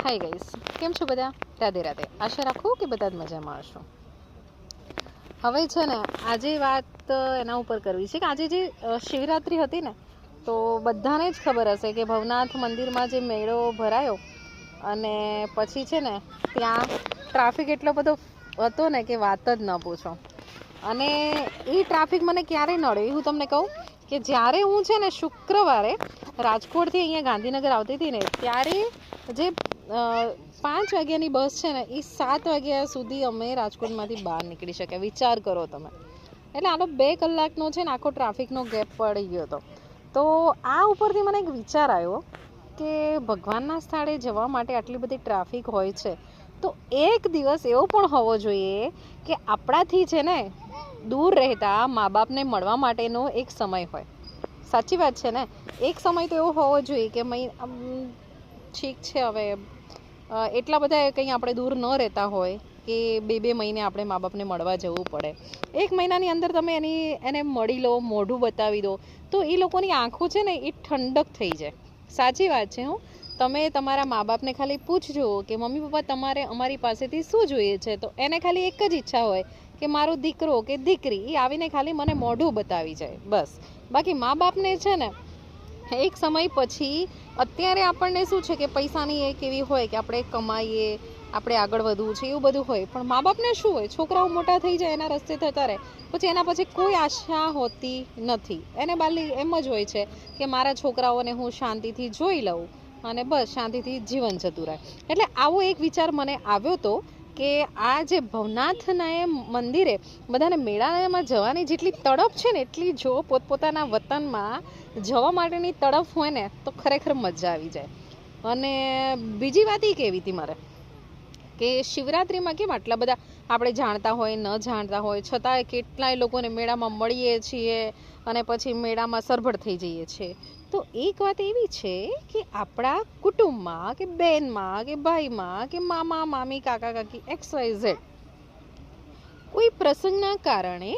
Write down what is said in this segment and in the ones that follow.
Hi guys, કેમ છો બધા? રાધે રાધે. આશા રાખું કે બધા જ મજામાં હશો. હવે છે ને આજે વાત એના ઉપર કરવી છે કે આજે જે શિવરાત્રી હતી ને, તો બધાને જ ખબર હશે કે ભવનાથ મંદિરમાં જે મેળો ભરાયો અને પછી છે ને ત્યાં ટ્રાફિક એટલો બધો હતો ને કે વાત જ ન પૂછો. અને એ ટ્રાફિક મને ક્યારે નડે એ હું તમને કહું કે જ્યારે હું છે ને શુક્રવારે રાજકોટથી અહીંયા ગાંધીનગર આવતી હતી ને ત્યારે જે 5 વાગ્યાની બસ છે ને એ 7 વાગ્યા સુધી અમે રાજકોટમાંથી બહાર નીકળી શક્યા. વિચાર કરો તમે. એટલે આનો 2 કલાકનો છે ને આખો ટ્રાફિકનો ગેપ પડી ગયો હતો. તો આ ઉપરથી મને એક વિચાર આવ્યો કે ભગવાનના સ્થળે જવા માટે આટલી બધી ટ્રાફિક હોય છે, તો એક દિવસ એવો પણ હોવો જોઈએ કે આપણાથી છે ને દૂર રહેતા મા બાપને મળવા માટેનો એક સમય હોય. સાચી વાત છે ને? એક સમય તો એવો હોવો જોઈએ કે ઠીક છે, હવે એટલા બધા કંઈ આપણે દૂર ન રહેતા હોય કે 2 મહિને આપણે મા બાપને મળવા જવું પડે. 1 મહિનાની અંદર તમે એને મળી લો, મોઢું બતાવી દો, તો એ લોકોની આંખો છે ને એ ઠંડક થઈ જાય. સાચી વાત છે. તમે તમારા મા બાપને ખાલી પૂછજો કે મમ્મી પપ્પા તમારે અમારી પાસેથી શું જોઈએ છે, તો એને ખાલી એક જ ઈચ્છા હોય કે મારો દીકરો કે દીકરી એ આવીને ખાલી મને મોઢું બતાવી જાય, બસ. બાકી મા બાપને છે ને એક સમય પછી, અત્યારે આપણને શું છે કે પૈસાની એક એવી હોય કે આપણે કમાઈએ, આપણે આગળ વધવું છે એવું બધું હોય, પણ મા બાપને શું હોય? છોકરાઓ મોટા થઈ જાય, એના રસ્તે થતા રહે, પછી એના પછી કોઈ આશા હોતી નથી. એને બાલી એમ જ હોય છે કે મારા છોકરાઓને હું શાંતિથી જોઈ લઉં અને બસ શાંતિથી જીવન જતું રહે. એટલે આવો એક વિચાર મને આવ્યો હતો કે આ જે ભવનાથના મંદિરે બધાને મેળામાં જવાની જેટલી તડપ છે ને એટલી જો પોતપોતાના વતનમાં જવા માટેની તડપ હોય ને તો ખરેખર મજા આવી જાય. અને બીજી વાત એ કેવી હતી મારે કે શિવરાત્રિમાં કેમ આટલા બધા આપણે જાણતા હોય, ન જાણતા હોય, છતાંય કેટલાય લોકોને મેળામાં મળીએ છીએ અને પછી મેળામાં સરભર થઈ જઈએ છીએ. તો એક વાત એવી છે કે આપણા કુટુંબમાં કે બહેનમાં કે ભાઈમાં કે મામા મામી કાકા કાકી XYZ કોઈ પ્રસંગના કારણે,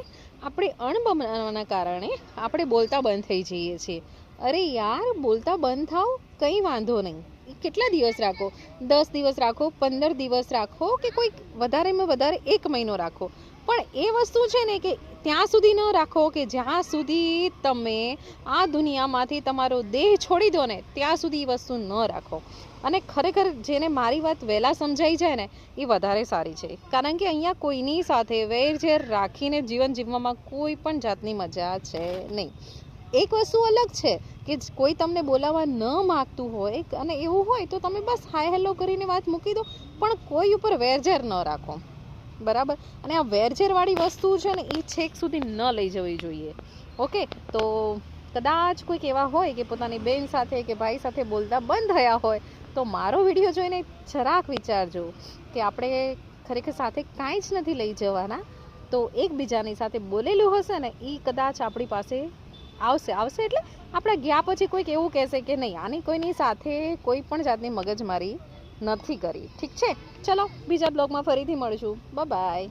આપણે અણબનાવના કારણે આપણે બોલતા બંધ થઈ જઈએ છીએ. અરે યાર, બોલતા બંધ થાવ, કંઈ વાંધો નહીં. કેટલા દિવસ રાખો? 10 દિવસ રાખો, 15 દિવસ રાખો, કે કોઈ વધારેમાં વધારે 1 મહિનો રાખો, પણ એ વસ્તુ છે ને કે ત્યાં સુધી ન રાખો કે જ્યાં સુધી તમે આ દુનિયામાંથી તમારો દેહ છોડી દો ને ત્યાં સુધી એ વસ્તુ ન રાખો. અને ખરેખર જેને મારી વાત વહેલા સમજાઈ જાય ને એ વધારે સારી છે, કારણ કે અહીંયા કોઈની સાથે વેરઝેર રાખીને જીવન જીવવામાં કોઈ પણ જાતની મજા છે નહીં. એક વસ્તુ અલગ છે કે કોઈ તમને બોલાવવા ન માગતું હોય અને એવું હોય તો તમે બસ હાય હેલો કરીને વાત મૂકી દો, પણ કોઈ ઉપર વેરઝેર ન રાખો, બરાબર? અને આ વેરઝેરવાળી વસ્તુ છે ને એ છેક સુધી ન લઈ જવી જોઈએ. ઓકે, તો કદાચ કોઈક એવા હોય કે પોતાની બેન સાથે કે ભાઈ સાથે બોલતા બંધ થયા હોય તો મારો વિડીયો જોઈને જરાક વિચારજો કે આપણે ખરેખર સાથે કાંઈ જ નથી લઈ જવાના, તો એકબીજાની સાથે બોલેલું હશે ને એ કદાચ આપણી પાસે આવશે એટલે આપણે ગયા પછી કોઈક એવું કહેશે કે નહીં, આની કોઈની સાથે કોઈ પણ જાતની મગજમારી નથી કરી. ઠીક છે, ચલો બીજા બ્લોગમાં ફરીથી મળશું. બાય.